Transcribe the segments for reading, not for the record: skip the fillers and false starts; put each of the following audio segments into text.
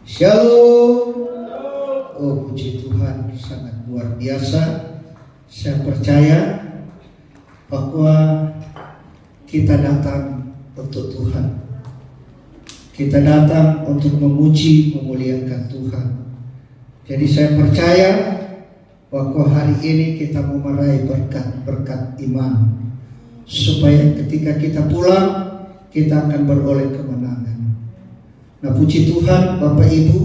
Shalom. Oh, puji Tuhan, sangat luar biasa. Saya percaya bahwa kita datang untuk Tuhan. Kita datang untuk memuji, memuliakan Tuhan. Jadi saya percaya bahwa hari ini kita mau meraih berkat-berkat iman, supaya ketika kita pulang kita akan beroleh kemenangan. Nah, puji Tuhan Bapak Ibu,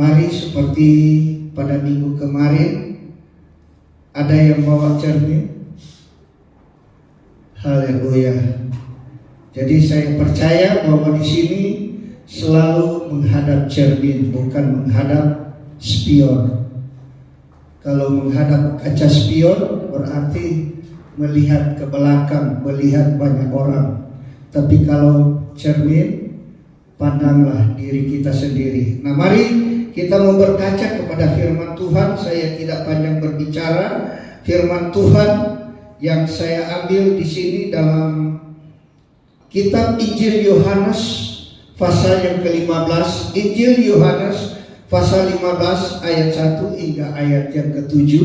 mari seperti pada minggu kemarin ada yang bawa cermin. Haleluya. Jadi saya percaya bahwa di sini selalu menghadap cermin, bukan menghadap spion. Kalau menghadap kaca spion berarti melihat ke belakang, melihat banyak orang. Tapi kalau cermin, pandanglah diri kita sendiri. Nah, mari kita mau berkaca kepada firman Tuhan. Saya tidak panjang berbicara. Firman Tuhan yang saya ambil di sini dalam kitab Injil Yohanes pasal yang ke-15. Injil Yohanes pasal 15 ayat 1 hingga ayat yang ke-7.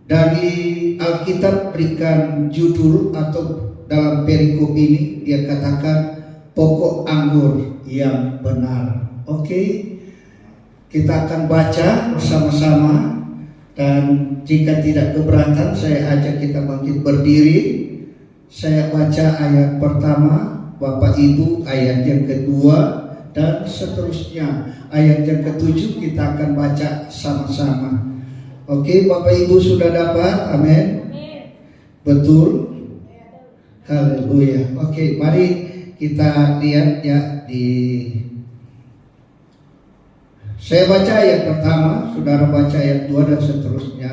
Dari Alkitab berikan judul atau dalam perikop ini dia katakan pokok anggur yang benar. Oke, kita akan baca bersama-sama. Dan jika tidak keberatan, saya ajak kita bangkit berdiri. Saya baca ayat pertama, Bapak Ibu ayat yang kedua, dan seterusnya. Ayat yang ke-7 kita akan baca sama-sama. Oke, Bapak Ibu sudah dapat? Amin. Betul? Haleluya. Oke, mari kita lihat ya saya baca ayat pertama, saudara baca ayat 2 dan seterusnya.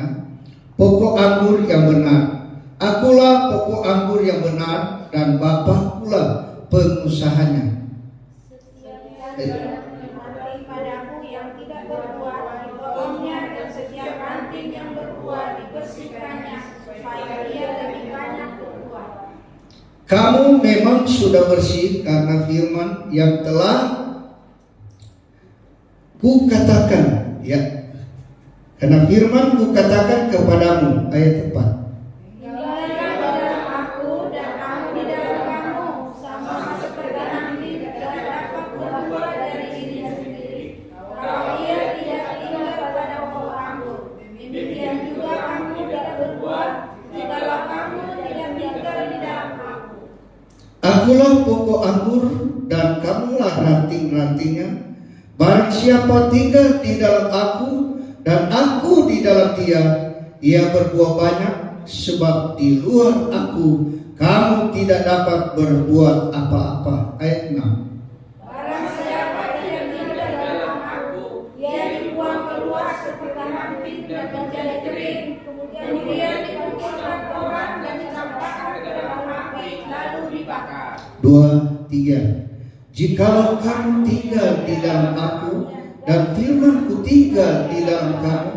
Pokok anggur yang benar, akulah pokok anggur yang benar, dan Bapa pula pengusahanya. Padaku yang tidak berbuah dipotongnya, dan setiap ranting yang berbuah dibersihkannya, supaya ia lebih banyak berbuah. Kamu memang sudah bersih karena firman yang telah kukatakan, ya. Karena firman kukatakan kepadamu, ayat 4. Tinggallah di dalam aku dan aku di dalam kamu, sama seperti nanti tidak dapat berbuah dari dirinya sendiri, kalau ia tidak tinggal pada pokok anggur. Demikian juga kamu tidak berbuah, jikalau kamu tidak tinggal di dalam aku. Akulah pokok anggur dan kamulah ranting-rantingnya. Barang siapa tinggal di dalam aku dan aku di dalam dia, ia berbuah banyak, sebab di luar aku kamu tidak dapat berbuat apa-apa. Ayat 6. Barang siapa tidak tinggal dalam aku, ia dibuang keluar seperti ranting dan menjadi kering, kemudian dikumpulkan orang dan dicampakkan ke dalam api, lalu dibakar. 2, 3. Jikalau kamu tinggal di dalam aku dan firman-Ku tinggal di dalam kamu,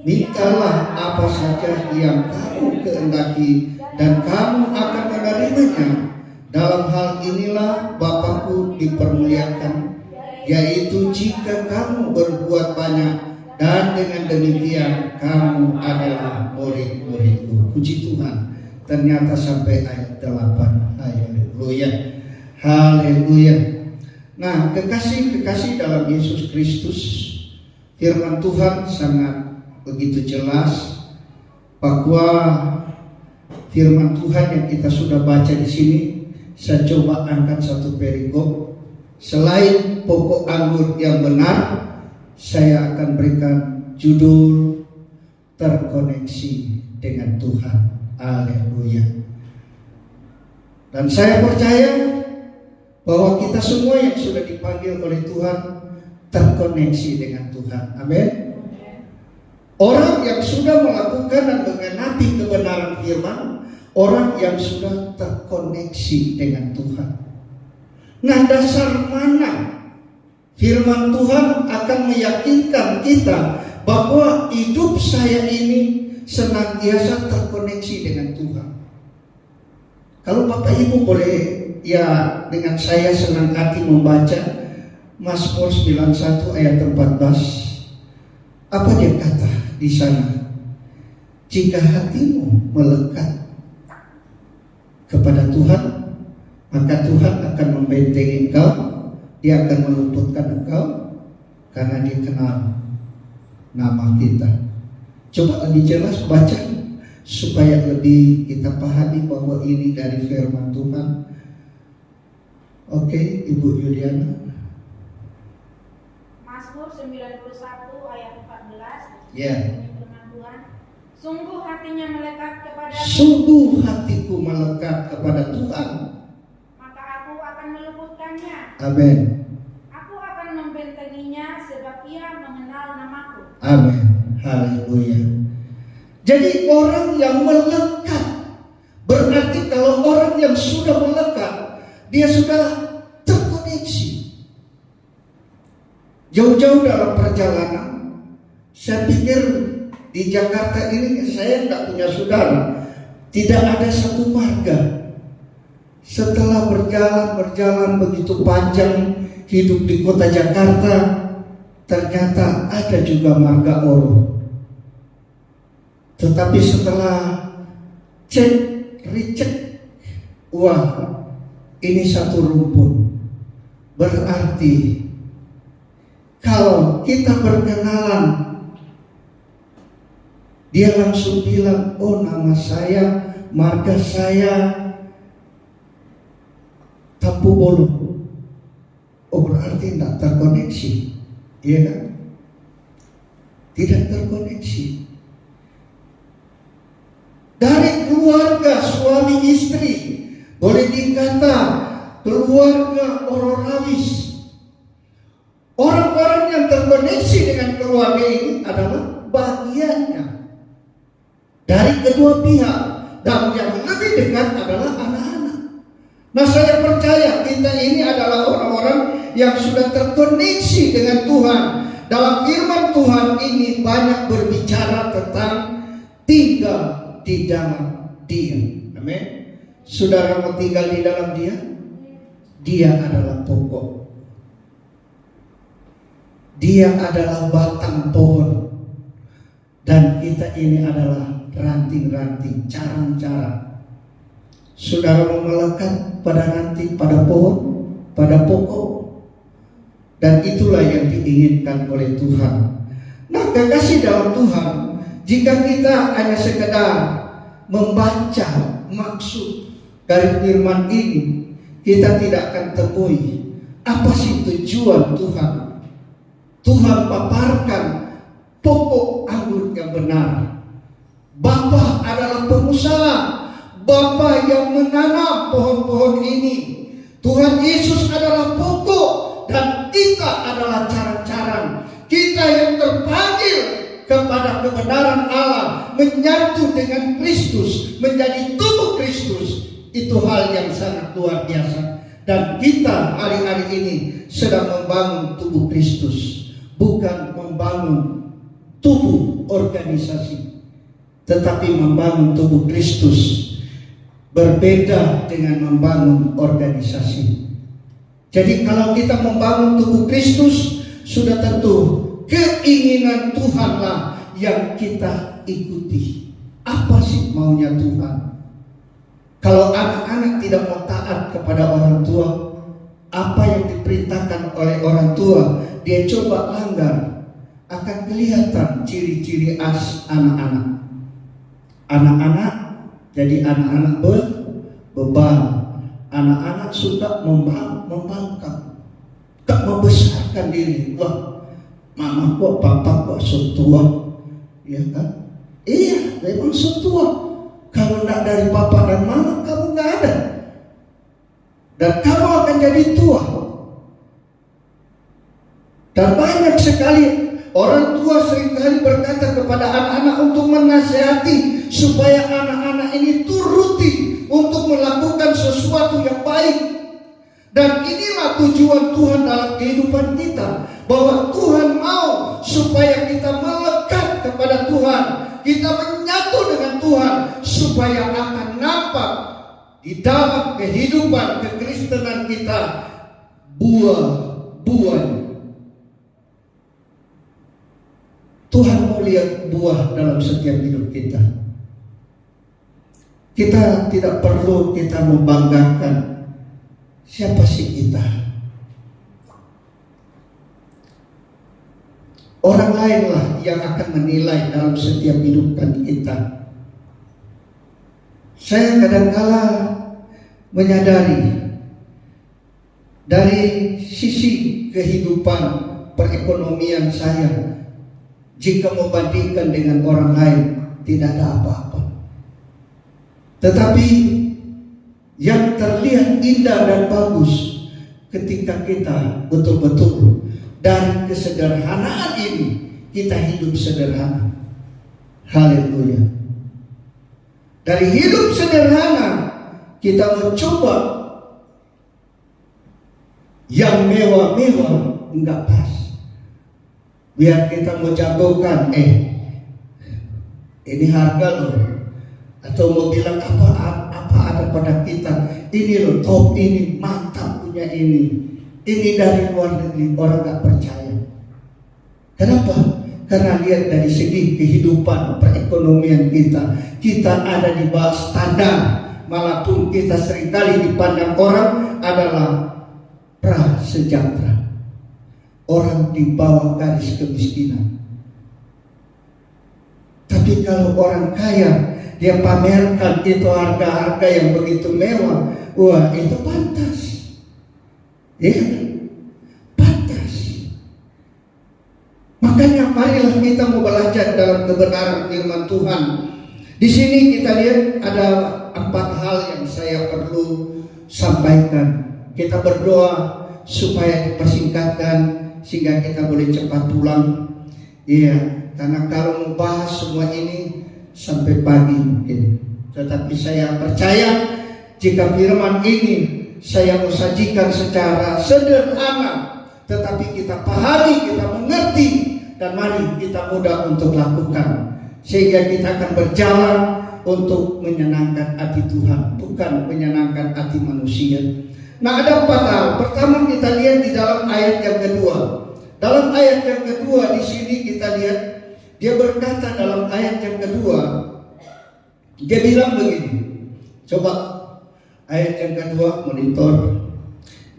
mintalah apa saja yang kamu kehendaki dan kamu akan menerimanya. Dalam hal inilah Bapa-Ku dipermuliakan, yaitu jika kamu berbuat banyak, dan dengan demikian kamu adalah murid-murid-Ku. Puji Tuhan. Ternyata sampai ayat 8. Haleluya. Haleluya. Nah, kekasih-kekasih dalam Yesus Kristus, firman Tuhan sangat begitu jelas bahwa firman Tuhan yang kita sudah baca di sini. Saya coba angkat satu perikop. Selain pokok anggur yang benar, saya akan berikan judul terkoneksi dengan Tuhan. Haleluya. Dan saya percaya bahwa kita semua yang sudah dipanggil oleh Tuhan terkoneksi dengan Tuhan. Amin. Orang yang sudah melakukan dan mengenapi kebenaran firman, orang yang sudah terkoneksi dengan Tuhan. Nah, dasar mana firman Tuhan akan meyakinkan kita bahwa hidup saya ini senantiasa terkoneksi dengan Tuhan? Kalau Bapak Ibu boleh ya dengan saya senang hati membaca Mazmur 91 ayat 14. Apa dia kata di sana? Jika hatimu melekat kepada Tuhan, maka Tuhan akan membentengi engkau, dia akan meluputkan engkau, karena dia kenal nama kita. Coba lebih jelas baca supaya lebih kita pahami bahwa ini dari firman Tuhan. Oke, Ibu Yuliana. Mazmur 91 ayat 14. Ya. Firman Tuhan, sungguh hatinya melekat kepada Sungguh hatiku melekat kepada Tuhan, maka aku akan meluputkannya. amin. Aku akan membentenginya sebab ia mengenal namaku. Amin. Haleluya. Jadi orang yang melekat, berarti kalau orang yang sudah melekat, dia sudah terkoneksi. Jauh-jauh dalam perjalanan, saya pikir di Jakarta ini saya tidak punya saudara, tidak ada satu marga. Setelah berjalan begitu panjang hidup di kota Jakarta, ternyata ada juga marga Oro. Tetapi setelah recheck, wah, ini satu rumpun. Berarti kalau kita berkenalan, dia langsung bilang, oh nama saya, marga saya Tampu Bolo. Oh berarti tidak terkoneksi, iya kan? Tidak terkoneksi. Dari keluarga suami istri, boleh dikata keluarga Ororawis. Orang-orang yang terkoneksi dengan keluarga ini adalah bagiannya dari kedua pihak, dan yang lebih dekat adalah anak-anak. Nah, saya percaya kita ini adalah orang-orang yang sudah terkoneksi dengan Tuhan. Dalam firman Tuhan ini banyak berbicara tentang tinggal di dalam Dia. Amin. Saudara mau tinggal di dalam Dia? Dia adalah pokok. Dia adalah batang pohon. Dan kita ini adalah ranting-ranting, carang-carang. Saudara mau melekat pada ranting, pada pohon, pada pokok. Dan itulah yang diinginkan oleh Tuhan. Nah, kekasih dalam Tuhan, jika kita hanya sekedar membaca maksud dari firman ini, kita tidak akan temui apa sih tujuan Tuhan. Tuhan paparkan pokok anggur yang benar. Bapa adalah pengusaha, Bapa yang menanam pohon-pohon ini. Tuhan Yesus adalah pokok dan kita adalah carang-carang. Kita yang terpanggil kepada kebenaran Allah, menyatu dengan Kristus, menjadi tubuh Kristus. Itu hal yang sangat luar biasa. Dan kita hari-hari ini sedang membangun tubuh Kristus, bukan membangun tubuh organisasi, tetapi membangun tubuh Kristus. Berbeda dengan membangun organisasi. Jadi kalau kita membangun tubuh Kristus, sudah tentu keinginan Tuhanlah yang kita ikuti. Apa sih maunya Tuhan? Kalau anak-anak tidak mau taat kepada orang tua, apa yang diperintahkan oleh orang tua, dia coba langgar, akan kelihatan ciri-ciri anak-anak. Anak-anak jadi anak-anak beban. Anak-anak suka membangkang, tak membesarkan diri. Wah, mama kok, papa kok setua, ya kan? Iya, memang setua. Kalau tidak dari papa dan mama, kamu nggak ada, dan kamu akan jadi tua. Dan banyak sekali orang tua seringkali berkata kepada anak-anak untuk menasihati supaya anak-anak ini turuti untuk melakukan sesuatu yang baik. Dan inilah tujuan Tuhan dalam kehidupan kita, bahwa Tuhan mau supaya kita melekat kepada Tuhan, kita menyatu dengan Tuhan, supaya akan nampak di dalam kehidupan kekristenan kita buah buahnya. Tuhan mau lihat buah dalam setiap hidup kita. Kita tidak perlu kita membanggakan siapa sih kita. Orang lainlah yang akan menilai dalam setiap hidup kita. Saya kadang-kala menyadari dari sisi kehidupan perekonomian saya, jika membandingkan dengan orang lain tidak ada apa-apa. Tetapi yang terlihat indah dan bagus ketika kita betul-betul dari kesederhanaan ini kita hidup sederhana. Haleluya. Dari hidup sederhana kita mencoba yang mewah-mewah enggak pas. Biar kita mau jagokan, ini harga loh. Atau mau bilang apa ada pada kita. Ini loh, top ini, mantap punya ini. Ini dari luar negeri, orang gak percaya. Kenapa? Karena lihat dari segi kehidupan perekonomian kita. Kita ada di bawah standar. Walaupun kita seringkali dipandang orang adalah prasejahtera. Orang di bawah garis kemiskinan. Tapi kalau orang kaya, dia pamerkan itu harga-harga yang begitu mewah. Wah, itu pantas. Ya, pantas. Makanya marilah kita mau belajar dalam kebenaran firman Tuhan. Di sini kita lihat ada 4 hal yang saya perlu sampaikan. Kita berdoa supaya dipersingkatkan sehingga kita boleh cepat pulang. Iya, karena kalau mau bahas semua ini sampai pagi mungkin. Tetapi saya percaya jika firman ini saya mau sajikan secara sederhana, tetapi kita pahami, kita mengerti, dan mari kita mudah untuk lakukan, sehingga kita akan berjalan untuk menyenangkan hati Tuhan, bukan menyenangkan hati manusia. Nah, ada 4 hal. Pertama kita lihat di dalam ayat yang kedua. Dalam ayat yang kedua di sini kita lihat dia berkata dalam ayat yang kedua, dia bilang begini. Coba ayat yang kedua monitor.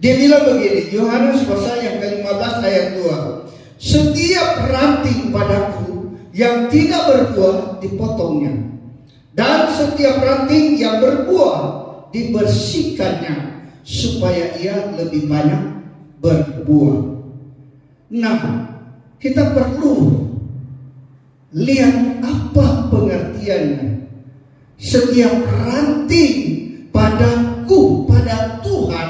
Dia bilang begini, Yohanes pasal yang ke-15 ayat 2. Setiap ranting padaku yang tidak berbuah dipotongnya, dan setiap ranting yang berbuah dibersihkannya, supaya ia lebih banyak berbuah. Nah, kita perlu lihat apa pengertiannya. Setiap ranting padaku, pada Tuhan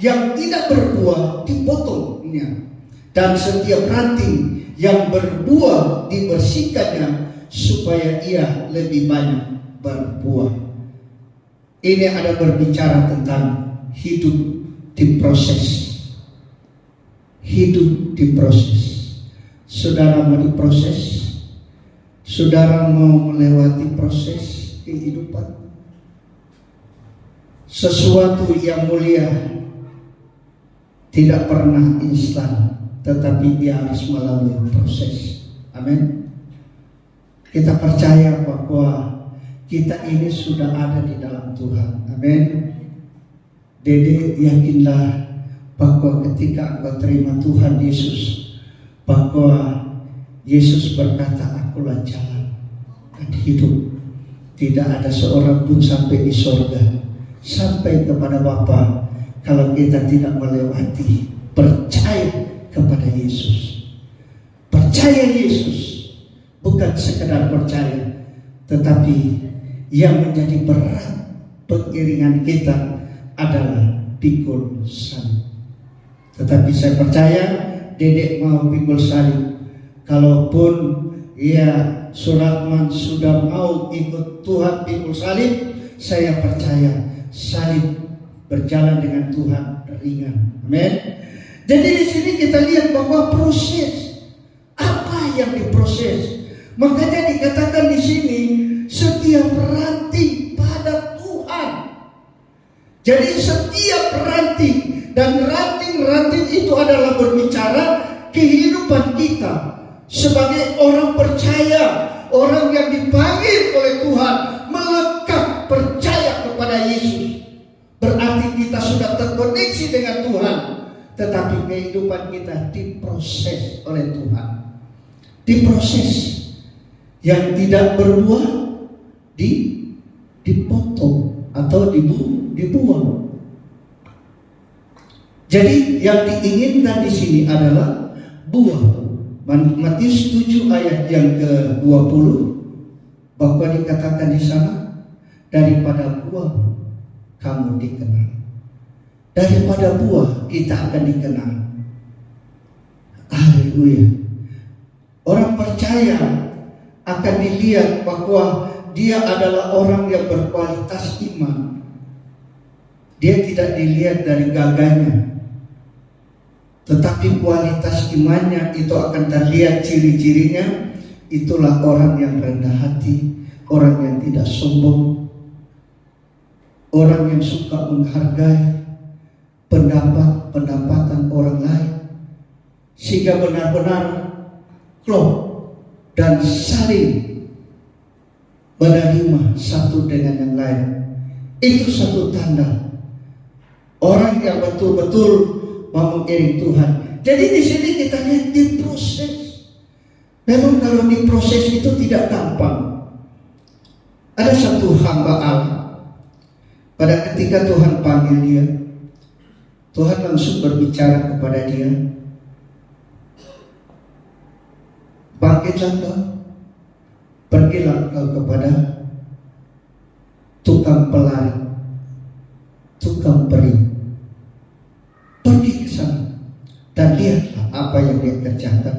yang tidak berbuah dipotongnya, dan setiap ranting yang berbuah dibersihkannya, supaya ia lebih banyak berbuah. Ini ada berbicara tentang hidup diproses. Hidup diproses. Saudara mau diproses? Saudara mau melewati proses kehidupan? Sesuatu yang mulia tidak pernah instan, tetapi dia harus melalui proses. Amin. Kita percaya bahwa kita ini sudah ada di dalam Tuhan. Amin. Dede, yakinlah bahwa ketika engkau terima Tuhan Yesus, bahwa Yesus berkata, akulah jalan dan hidup. Tidak ada seorang pun sampai di sorga, sampai kepada Bapa, kalau kita tidak melewati percaya kepada Yesus. Percaya Yesus, bukan sekedar percaya, tetapi yang menjadi berat pengiringan kita adalah pikul salib. Tetapi saya percaya Dedek mau pikul salib. Kalaupun Suratman sudah mau ikut Tuhan pikul salib, saya percaya salib berjalan dengan Tuhan ringan. Amin. Jadi di sini kita lihat bahwa proses apa yang diproses. Makanya dikatakan di sini setiap ranting pada Tuhan. Jadi setiap ranting Dan ranting-ranting itu adalah berbicara kehidupan kita sebagai orang percaya, orang yang dipanggil oleh Tuhan, melekat percaya kepada Yesus. Berarti kita sudah terkoneksi dengan Tuhan, tetapi kehidupan kita diproses oleh Tuhan. Diproses. Yang tidak berbuah dipotong atau dibuang. Jadi yang diinginkan di sini adalah buah. Matius 7 ayat yang ke-20 bahwa dikatakan di sana, daripada buah kamu dikenal. Daripada buah kita akan dikenal. Haleluya. Orang percaya akan dilihat bahwa dia adalah orang yang berkualitas iman. Dia tidak dilihat dari gagahnya, tetapi kualitas imannya itu akan terlihat ciri-cirinya. Itulah orang yang rendah hati, orang yang tidak sombong, orang yang suka menghargai pendapatan orang lain, sehingga benar-benar klop dan saling menerima satu dengan yang lain. Itu satu tanda orang yang betul-betul mau mengiring Tuhan. Jadi di sini kita lihat diproses. Memang kalau diproses itu tidak gampang. Ada satu hamba Allah, pada ketika Tuhan panggil dia, Tuhan langsung berbicara kepada dia, bangkitlah kau, pergilah kau kepada tukang pelari, tukang peri. Pergi ke sana dan lihatlah apa yang dia kerjakan.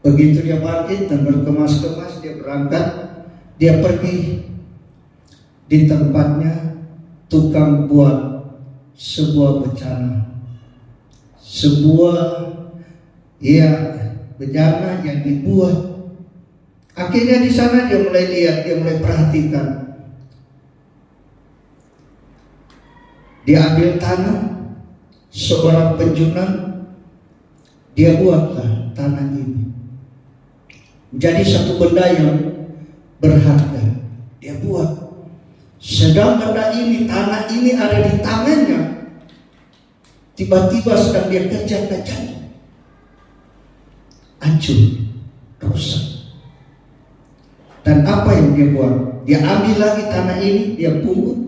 Begitu dia bangkit dan berkemas-kemas, dia berangkat, dia pergi di tempatnya tukang buat sebuah bencana, sebuah bencana yang dibuat. Akhirnya di sana dia mulai lihat, dia mulai perhatikan. Dia ambil tanah seorang penjunan, dia buatlah tanah ini menjadi satu benda yang berharga. Dia buat. Sedang benda ini, tanah ini ada di tangannya, tiba-tiba sedang dia kerjakan, hancur, rusak. Dan apa yang dia buat? Dia ambil lagi tanah ini, dia pungut,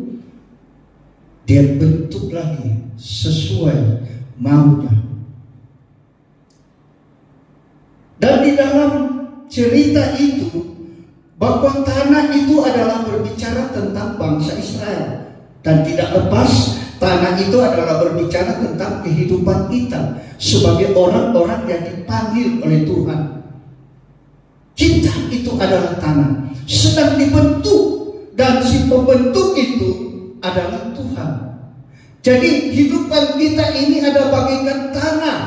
dia bentuk lagi sesuai maunya. Dan di dalam cerita itu, bahwa tanah itu adalah berbicara tentang bangsa Israel. Dan tidak lepas, tanah itu adalah berbicara tentang kehidupan kita sebagai orang-orang yang dipanggil oleh Tuhan. Kita itu adalah tanah, sedang dibentuk, dan si pembentuk itu adalah Tuhan. Jadi kehidupan kita ini ada bagaikan tanah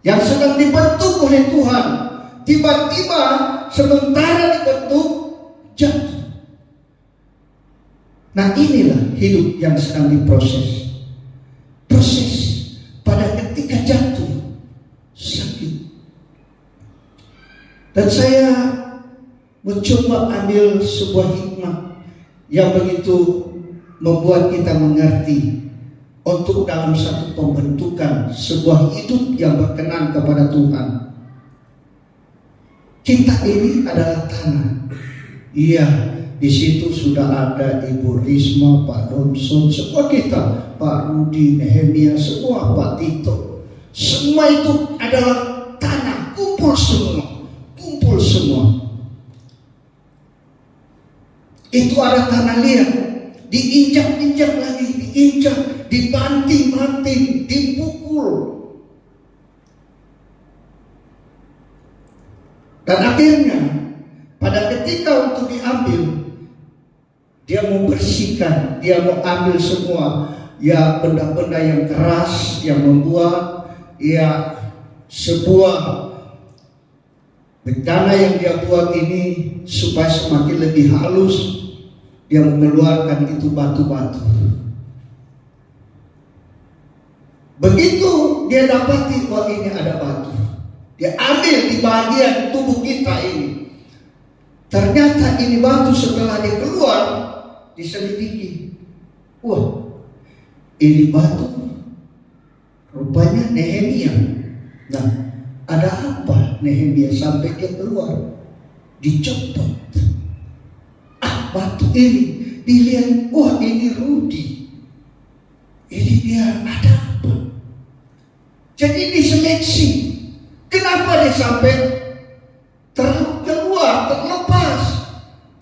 yang sedang dibentuk oleh Tuhan. Tiba-tiba sementara dibentuk, jatuh. Nah, inilah hidup yang sedang diproses. Proses pada ketika jatuh, sakit. Dan saya mencoba ambil sebuah hikmah yang begitu membuat kita mengerti untuk dalam satu pembentukan sebuah hidup yang berkenan kepada Tuhan. Kita ini adalah tanah. Iya, di situ sudah ada Ibu Risma, Pak Domson, semua kita, Pak Rudi, Nehemia, semua, Pak Tito. Semua itu adalah tanah, kumpul semua. Itu ada tanah liat, diinjak-injak lagi, dibanting-banting, dipukul. Dan akhirnya pada ketika untuk diambil, dia mau bersihkan, dia mau ambil semua benda-benda yang keras yang membuat sebuah bencana yang dia buat ini supaya semakin lebih halus. Dia mengeluarkan itu batu-batu. Begitu dia dapati, wah ini ada batu, dia ambil di bagian tubuh kita ini. Ternyata ini batu, setelah dia keluar, diselidiki. Wah, ini batu rupanya Nehemia. Nah, ada apa Nehemia sampai dia keluar? Dicopot. Batu ini dilihat, wah ini Rudi. Ini dia ada apa? Jadi diseleksi. Kenapa dia sampai keluar, terlepas,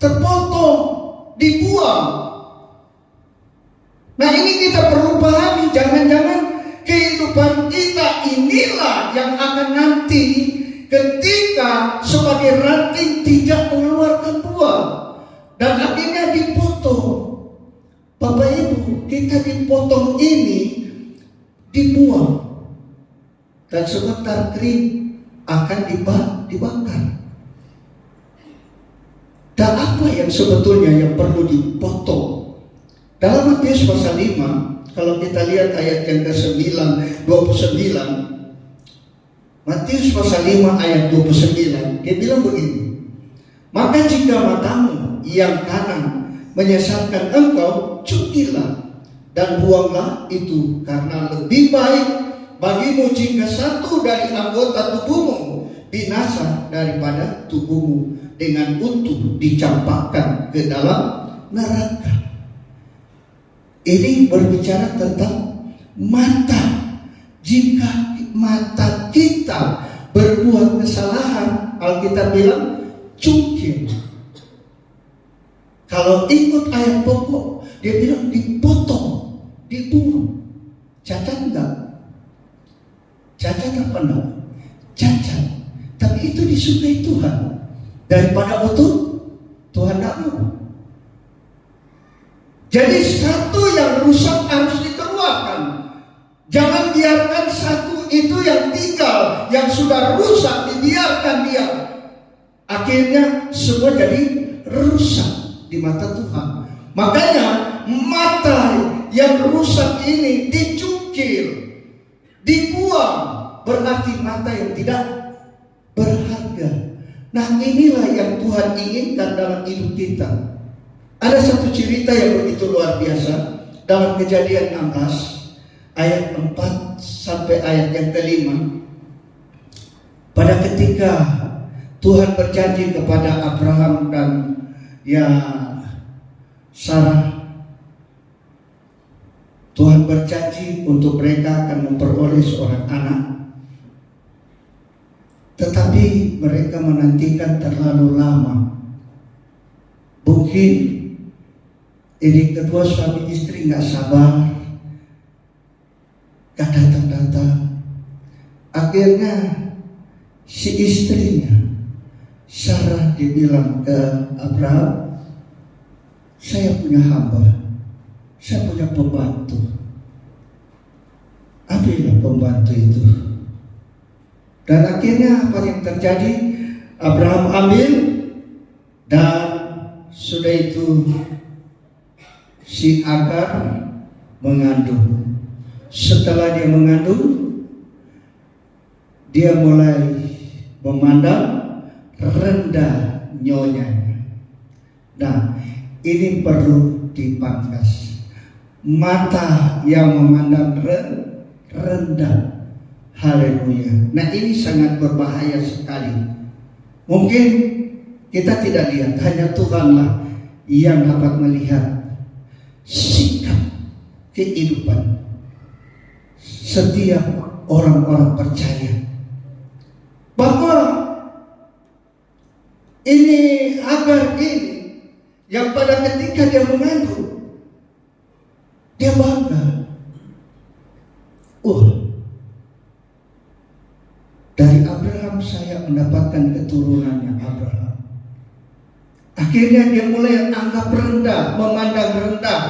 terpotong, dibuang? Nah, ini kita perlu pahami, jangan-jangan kehidupan kita inilah yang akan nanti ketika sebagai ranting tidak mengeluarkan buah dan akhirnya dipotong. Bapak Ibu, kita dipotong ini dibuang dan sebentar kering akan dibakar. Dan apa yang sebetulnya yang perlu dipotong? Dalam Matius pasal 5, kalau kita lihat ayat yang ke-9, 29, Matius pasal 5 ayat 29, dia bilang begini, maka jika matamu yang kanan menyesatkan engkau, cutilah dan buanglah itu, karena lebih baik bagimu jika satu dari anggota tubuhmu binasa daripada tubuhmu dengan utuh dicampakkan ke dalam neraka. Ini berbicara tentang mata. Jika mata kita berbuat kesalahan, Alkitab bilang cungkil. Kalau ikut ayat pokok, dia bilang dipotong, dibuang. Cacat enggak? Cacat apa enggak? Cacat. Tapi itu disukai Tuhan. Daripada utuh, Tuhan enggak mau. Jadi satu yang rusak harus dikeluarkan. Jangan biarkan satu itu yang tinggal, yang sudah rusak, dibiarkan dia. Akhirnya semua jadi rusak di mata Tuhan. Makanya mata yang rusak ini dicungkil, dibuang, berarti mata yang tidak berharga. Nah, inilah yang Tuhan inginkan dalam hidup kita. Ada satu cerita yang begitu luar biasa dalam Kejadian 16 ayat 4 sampai ayat yang ke-5. Pada ketika Tuhan berjanji kepada Abraham dan Sarah, Tuhan berjanji untuk mereka akan memperoleh seorang anak. Tetapi mereka menantikan terlalu lama. Mungkin ini kedua suami istri nggak sabar, gak datang-datang. Akhirnya si istrinya Sarah dibilang ke Abraham, saya punya hamba, saya punya pembantu. Ambillah pembantu itu. Dan akhirnya apa yang terjadi? Abraham ambil, dan sudah itu si Agar mengandung. Setelah dia mengandung, dia mulai memandang rendah nyonyanya. Nah, ini perlu dipangkas. Mata yang memandang rendah. Haleluya. Nah, ini sangat berbahaya sekali. Mungkin kita tidak lihat, hanya Tuhanlah yang dapat melihat sikap kehidupan setiap orang-orang percaya. Bahwa ini Agar ini yang pada ketika dia mengandung, dia bangga. Dari Abraham saya mendapatkan keturunannya Abraham. Akhirnya dia mulai anggap rendah, memandang rendah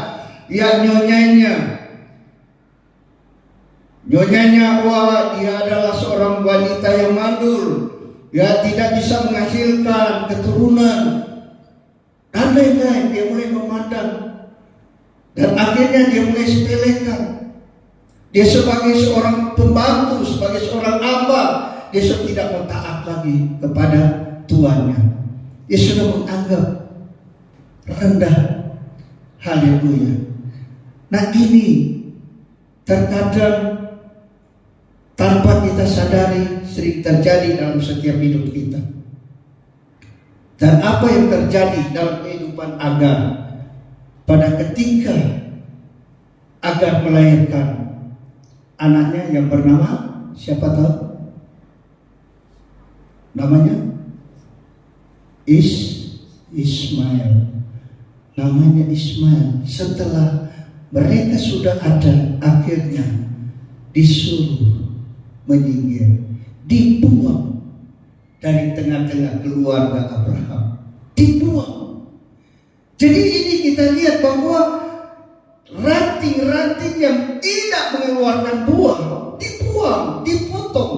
nyonyanya, wah dia adalah seorang wanita yang mandul, ya tidak bisa menghasilkan keturunan, dan lain-lain. Dia mulai memandang, dan akhirnya dia mulai sepelekan. Dia sebagai seorang pembantu, sebagai seorang hamba, dia sudah tidak mau taat lagi kepada tuannya. Dia sudah menganggap rendah. Haleluya. Nah, ini terkadang tanpa kita sadari sering terjadi dalam setiap hidup kita. Dan apa yang terjadi dalam kehidupan Agar pada ketika Agar melahirkan anaknya yang bernama, siapa tahu? Namanya Ismail. Namanya Ismail. Setelah mereka sudah ada, akhirnya disuruh menyingkir, dibuang dari tengah-tengah keluarga Abraham, dibuang. Jadi ini kita lihat bahwa ranting-ranting yang tidak mengeluarkan buah dibuang, dipotong.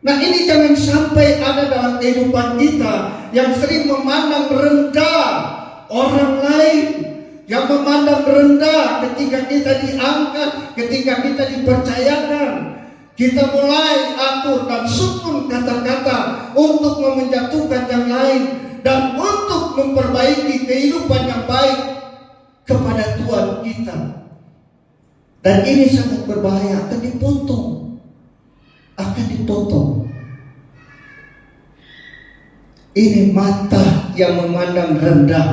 Nah, ini jangan sampai ada dalam kehidupan kita yang sering memandang rendah orang lain, yang memandang rendah ketika kita diangkat, ketika kita dipercayakan. Kita mulai atur dan sukun kata-kata untuk menjatuhkan yang lain dan untuk memperbaiki kehidupan yang baik kepada Tuhan kita. Dan ini sangat berbahaya, akan dipotong. Ini mata yang memandang rendah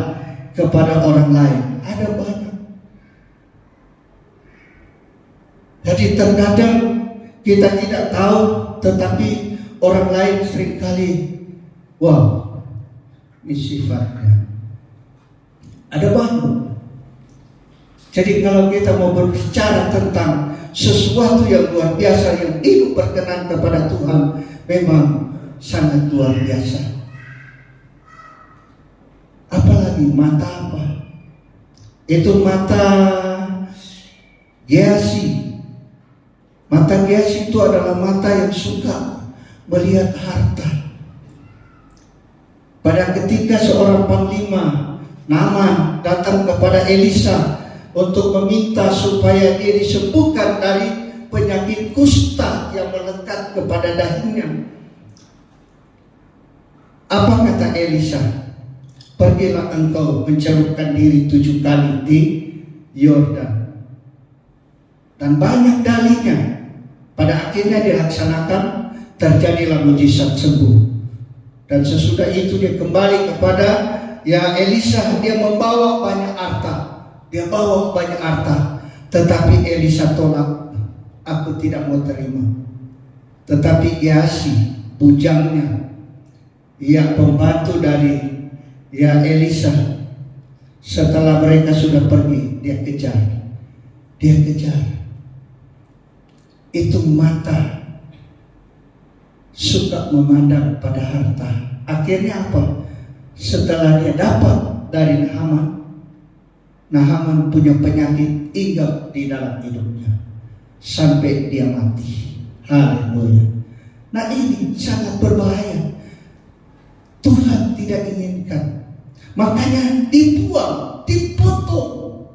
kepada orang lain. Ada banyak. Jadi terkadang kita tidak tahu, tetapi orang lain seringkali, wow, ini sifatnya. Ada banyak. Jadi kalau kita mau berbicara tentang sesuatu yang luar biasa, yang hidup berkenan kepada Tuhan, memang sangat luar biasa. Apalagi mata apa? Itu mata Gehazi. Mata Gehazi itu adalah mata yang suka melihat harta. Pada ketika seorang panglima Naaman datang kepada Elisa untuk meminta supaya dia disembuhkan dari penyakit kusta yang melekat kepada dahinya, apa kata Elisa? Pergilah engkau mencelupkan diri 7 kali di Yordan. Dan banyak dalihnya. Pada akhirnya dilaksanakan, terjadilah mujizat sembuh. Dan sesudah itu dia kembali kepada Elisa. Dia membawa banyak harta. Tetapi Elisa tolak. Aku tidak mau terima. Tetapi Gehazi, bujangnya, pembantu dari Elisa, setelah mereka sudah pergi, dia kejar. Itu mata suka memandang pada harta. Akhirnya apa? Setelah dia dapat dari Naaman punya penyakit hinggap di dalam hidupnya sampai dia mati. Haleluya. Nah, ini sangat berbahaya. Tuhan tidak inginkan. Makanya dibuang, dipotong.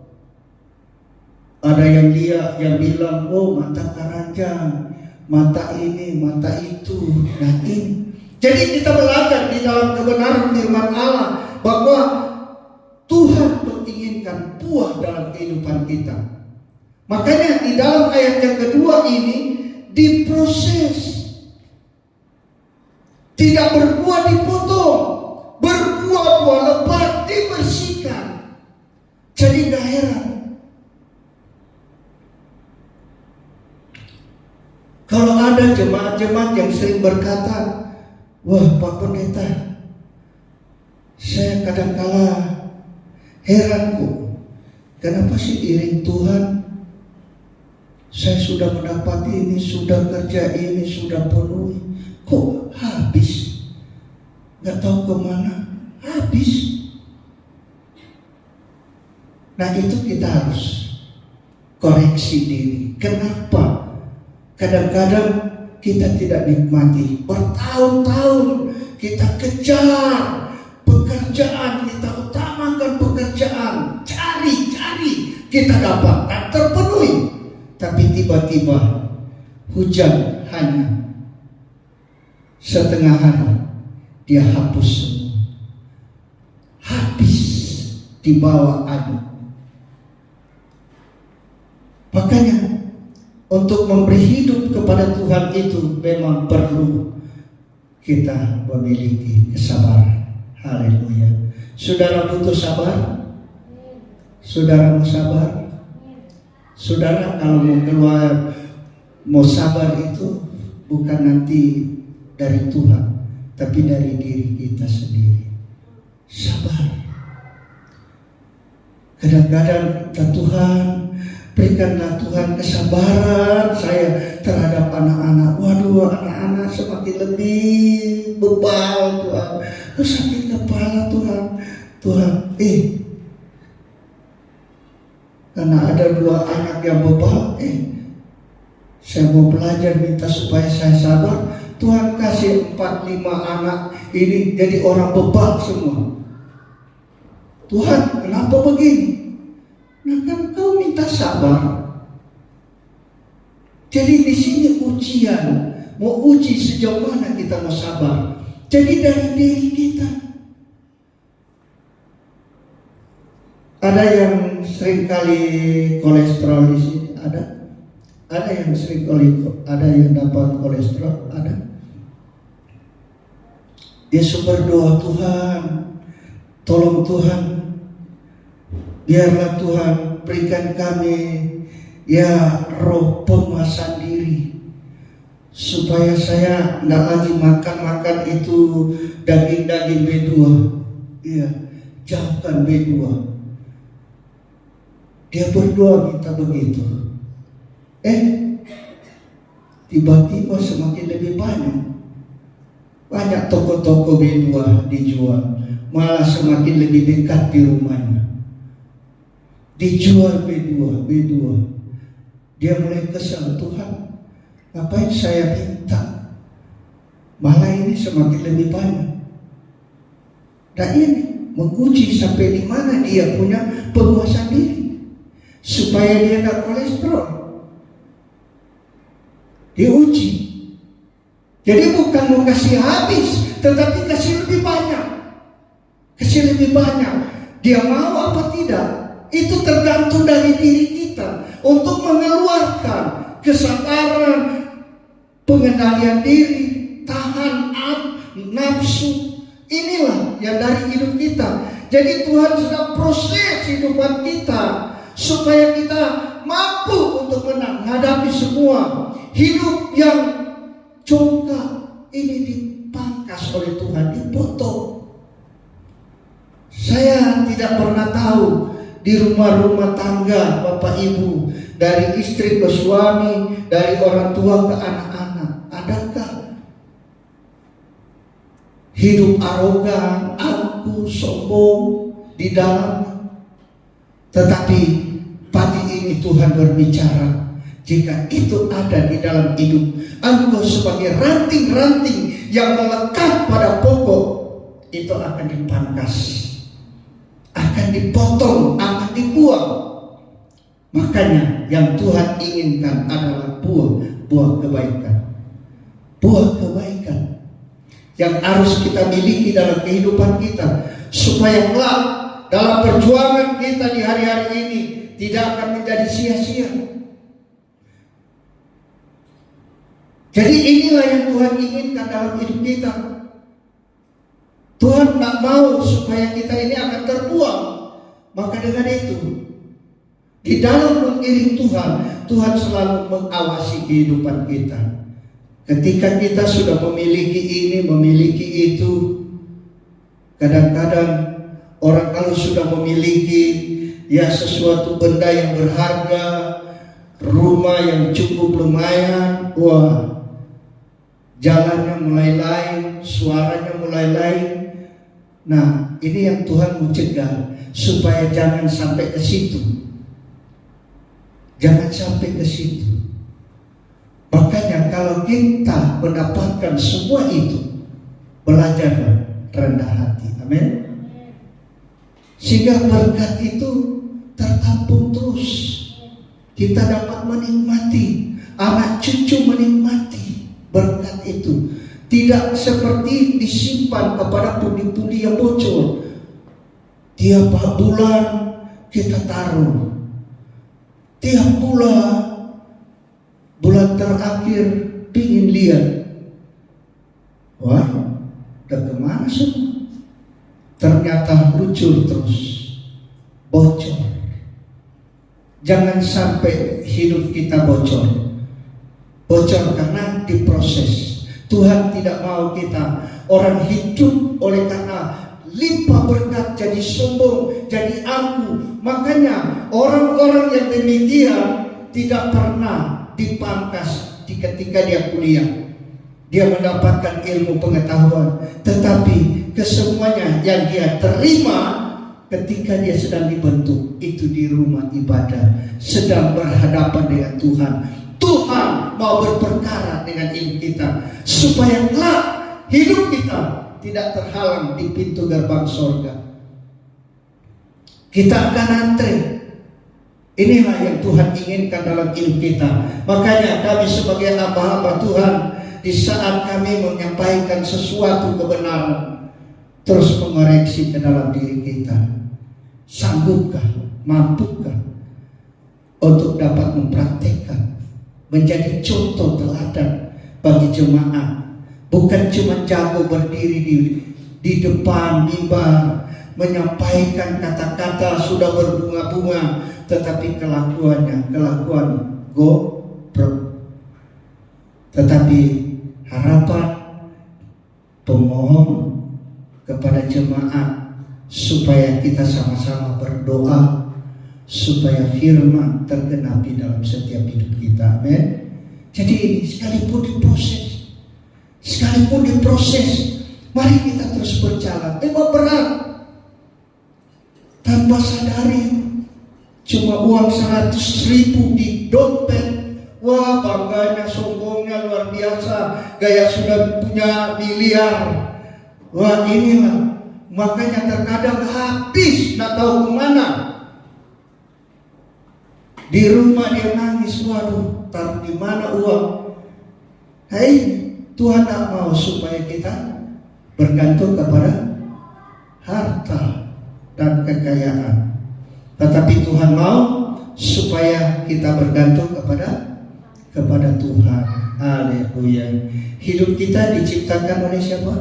Ada yang bilang, oh mata keranjang, mata ini, mata itu. Nah, ini. Jadi kita belajar di dalam kebenaran firman Allah bahwa Tuhan menginginkan buah dalam kehidupan kita. Makanya di dalam ayat yang kedua ini diproses. Tidak berbuah dipotong, berbuah-buah lebat dibersihkan. Jadi gak heran kalau ada jemaat-jemaat yang sering berkata, wah Pak Pendeta, saya kadang-kala heran kok, kenapa sih iring Tuhan, saya sudah mendapat ini, sudah kerja ini, sudah penuhi, kok habis, gak tahu kemana, habis. Nah, itu kita harus koreksi diri. Kenapa kadang-kadang kita tidak nikmati? Bertahun-tahun kita kejar pekerjaan, kita utamakan pekerjaan, cari, kita dapatkan, terpenuhi. tapi tiba-tiba hujan hanya setengah hari, dia hapus semua, habis dibawa anu. Makanya untuk memberi hidup kepada Tuhan itu memang perlu kita memiliki kesabaran. Haleluya. Saudara butuh sabar? Saudara mau sabar? Saudara kalau mau keluar, mau sabar itu bukan nanti dari Tuhan, tapi dari diri kita sendiri. Sabar. Kadang-kadang Tuhan, berikanlah Tuhan kesabaran saya terhadap anak-anak. Waduh, anak-anak semakin lebih bebal Tuhan. Sakit kepala Tuhan. Karena ada 2 anak yang bebal. Saya mau belajar minta supaya saya sabar. Tuhan kasih 4-5 anak ini jadi orang bebal semua. Tuhan, kenapa begini? Nah, kan kau minta sabar. Jadi di sini ujian, mau uji sejauh mana kita mau sabar. Jadi dari diri kita. Ada yang sering kali kolesterol di sini, ada. Ada yang sering ada yang dapat kolesterol, ada. Dia berdoa, Tuhan, tolong Tuhan, biarlah Tuhan berikan kami roh penguasaan diri, supaya saya tidak lagi makan itu daging-daging B2. Jauhkan B2. Dia berdoa minta begitu. Tiba-tiba semakin lebih banyak toko-toko B2 dijual, malah semakin lebih dekat di rumahnya. Dijual B2. Dia mulai kesal, Tuhan, ngapain saya minta? Malah ini semakin lebih banyak. Dan ini menguji sampai di mana dia punya penguasaan diri, supaya dia tidak kolesterol. Diuji. Jadi bukan mau kasih habis, tetapi kasih lebih banyak. Kasih lebih banyak. Dia mau apa tidak? Itu tergantung dari diri kita untuk mengeluarkan kesabaran, pengendalian diri, tahan nafsu. Inilah yang dari hidup kita. Jadi Tuhan sedang proses hidupan kita supaya kita mampu untuk menghadapi semua hidup yang congkak ini dipangkas oleh Tuhan, dipotong. Saya tidak pernah tahu di rumah-rumah tangga Bapak Ibu, dari istri ke suami, dari orang tua ke anak-anak, adakah hidup arogan, angkuh, sombong di dalamnya? Tetapi pagi ini Tuhan berbicara, jika itu ada di dalam hidup engkau sebagai ranting-ranting yang melekat pada pokok, itu akan dipangkas, akan dipotong, akan dibuang. Makanya yang Tuhan inginkan adalah buah kebaikan. Buah kebaikan yang harus kita miliki dalam kehidupan kita, supaya kelak dalam perjuangan kita di hari-hari ini tidak akan menjadi sia-sia. Jadi inilah yang Tuhan inginkan dalam hidup kita. Tuhan tak mau supaya kita ini akan terbuang. Maka dengan itu, di dalam mengiring Tuhan, Tuhan selalu mengawasi kehidupan kita. Ketika kita sudah memiliki ini, memiliki itu, kadang-kadang orang kalau sudah memiliki sesuatu benda yang berharga, rumah yang cukup lumayan, jalannya mulai lain, suaranya mulai lain. Nah, ini yang Tuhan mau cegah, supaya jangan sampai ke situ. Jangan sampai ke situ. Makanya kalau kita mendapatkan semua itu, belajarlah rendah hati. Amin. Sehingga berkat itu tertampung terus. kita dapat menikmati, anak cucu menikmati berkat itu. Tidak seperti disimpan kepada pundi-pundi yang bocor. Tiap bulan kita taruh. Tiap bulan terakhir pingin lihat. Wah, udah kemana semua? Ternyata lucur terus, bocor. Jangan sampai hidup kita bocor. Bocor karena diproses. Tuhan tidak mau kita orang hidup oleh karena limpah berkat jadi sombong, jadi angkuh. Makanya orang-orang yang demikian tidak pernah dipangkas ketika dia kuliah. Dia mendapatkan ilmu pengetahuan, tetapi kesemuanya yang dia terima ketika dia sedang dibentuk itu di rumah ibadah, sedang berhadapan dengan Tuhan. Tuhan mau berperkara dengan hidup kita supaya kelak hidup kita tidak terhalang di pintu gerbang surga. Kita akan antri. Inilah yang Tuhan inginkan dalam hidup kita. Makanya kami sebagai hamba-hamba Tuhan, di saat kami menyampaikan sesuatu kebenaran, terus mengoreksi ke dalam diri kita. Sanggupkah, mampukah untuk dapat mempraktekkan, menjadi contoh teladan bagi jemaat. Bukan cuma jago berdiri di depan mimbar, menyampaikan kata-kata sudah berbunga-bunga, tetapi kelakuan goblok. Tetapi harapan pemohon kepada jemaat supaya kita sama-sama berdoa supaya firman tergenapi dalam setiap hidup kita. Amin. Jadi sekalipun diproses, mari kita terus berjalan. Memang berat, tanpa sadari cuma uang 100.000 di dompet. Wah, bangganya, sombongnya luar biasa. Gaya sudah punya miliar. Wah, inilah. Makanya terkadang habis, tak tahu kemana. Di rumah dia nangis. Waduh, taruh di mana uang? Hei, Tuhan tak mau supaya kita bergantung kepada harta dan kekayaan. Tetapi Tuhan mau supaya kita bergantung kepada Tuhan. Haleluya. Hidup kita diciptakan oleh siapa?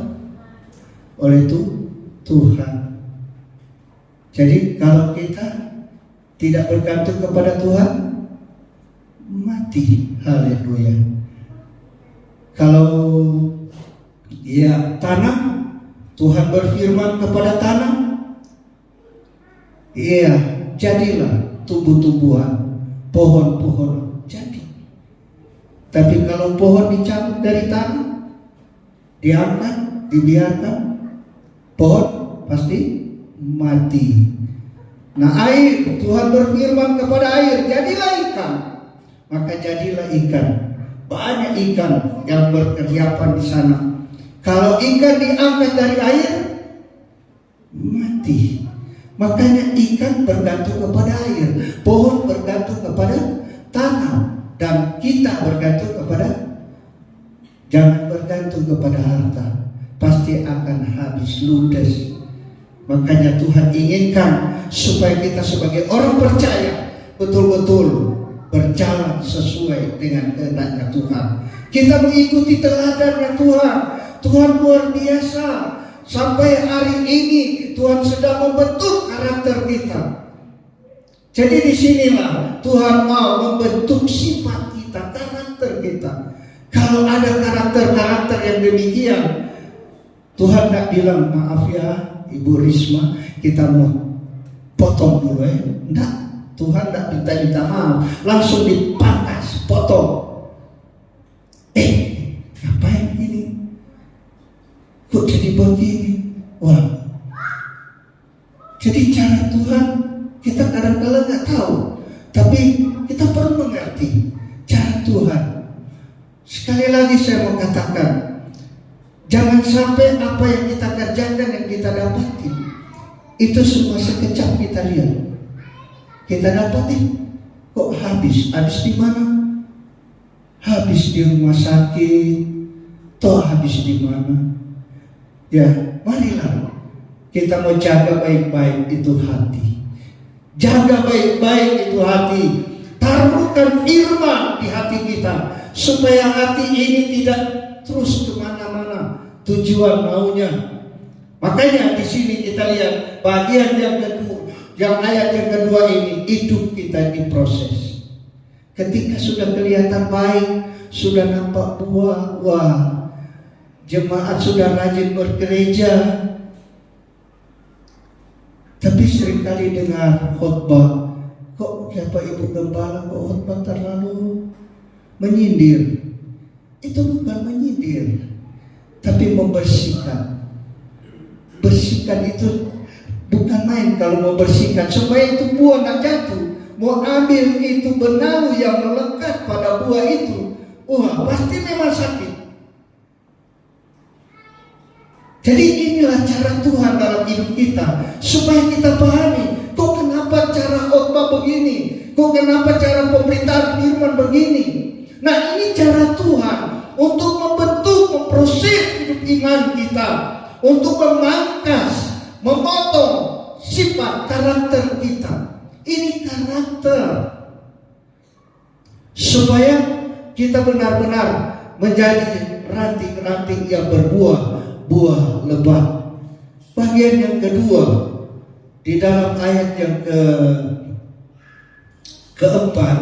Oleh Tuhan. Jadi kalau kita tidak bergantung kepada Tuhan, mati. Haleluya. Kalau tanah, Tuhan berfirman kepada tanah, jadilah tumbuh-tumbuhan, pohon-pohon jadi. Tapi kalau pohon dicabut dari tanah, diangkat, dibiarkan, pohon pasti mati. Nah, air, Tuhan berfirman kepada air, jadilah ikan. Maka jadilah ikan. Banyak ikan yang berkeliapan di sana. Kalau ikan diangkat dari air, mati. Makanya ikan bergantung kepada air, pohon bergantung kepada tanah, dan kita bergantung kepada, jangan bergantung kepada harta, pasti akan habis ludes. Makanya Tuhan inginkan supaya kita sebagai orang percaya betul-betul berjalan sesuai dengan kehendaknya Tuhan. Kita mengikuti teladannya Tuhan. Tuhan luar biasa. Sampai hari ini Tuhan sedang membentuk karakter kita. Jadi disinilah Tuhan mau membentuk sifat kita, karakter kita. Kalau ada karakter-karakter yang demikian, Tuhan tidak bilang, maaf ya Ibu Risma, kita mau potong dulu ya. Tidak, Tuhan tidak minta maaf, langsung dipangkas, potong. Ngapain ini? Kok jadi begini? Wah. Jadi cara Tuhan kita kadang-kadang nggak tahu, tapi kita perlu mengerti cara Tuhan. Sekali lagi saya mau katakan, jangan sampai apa yang kita kerjakan, yang kita dapati, itu semua sekejap kita lihat, kita dapati, Kok habis? Habis di mana? Habis di rumah sakit. Toh habis di mana? Ya, marilah kita mau jaga baik-baik itu hati. Jaga baik-baik itu hati. Taruhkan firman di hati kita, supaya hati ini tidak terus kemana-mana tujuan maunya. Makanya di sini kita lihat bagian yang kedua, yang ayat yang kedua ini, hidup kita diproses. Ketika sudah kelihatan baik, sudah nampak buah, wah, jemaat sudah rajin bergereja. Tapi seringkali dengar khotbah, kok Bapak Ibu Gembala kok khotbah terlalu menyindir. Itu bukan menyindir, tapi membersihkan. Bersihkan itu bukan main kalau mau bersihkan, supaya itu buah tidak jatuh. Mau ambil itu benalu yang melekat pada buah itu, wah pasti memang sakit. Jadi inilah cara Tuhan dalam hidup kita, supaya kita pahami, kok kenapa cara khotbah begini, kok kenapa cara pemberitaan firman begini. Nah, ini cara Tuhan untuk membentuk, memproses hidup iman kita, untuk memangkas, memotong sifat karakter kita. Ini karakter, supaya kita benar-benar menjadi ranting-ranting yang berbuah, buah lebat. Bagian yang kedua di dalam ayat yang keempat,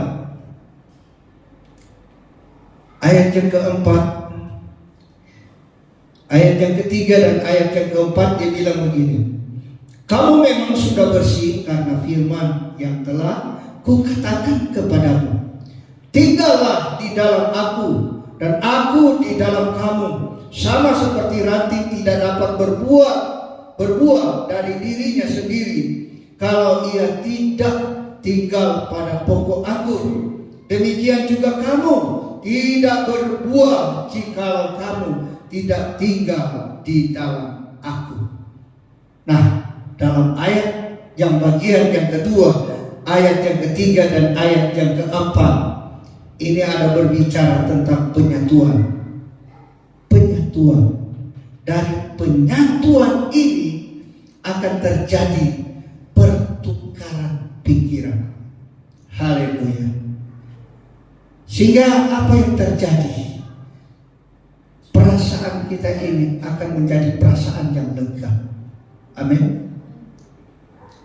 ayat yang keempat, ayat yang ketiga dan ayat yang keempat, dia bilang begini, kamu memang sudah bersih karena firman yang telah kukatakan kepadamu. Tinggallah di dalam aku dan aku di dalam kamu. Sama seperti ranting tidak dapat berbuah dari dirinya sendiri kalau ia tidak tinggal pada pokok anggur. Demikian juga kamu tidak berbuah jika kamu tidak tinggal di dalam aku. Nah, dalam ayat yang bagian yang kedua, ayat yang ketiga dan ayat yang keempat, ini ada berbicara tentang penyatuan. Penyatuan. Dari penyatuan ini akan terjadi pertukaran pikiran. Haleluya. Sehingga apa yang terjadi? Perasaan kita ini akan menjadi perasaan yang lega. Amin.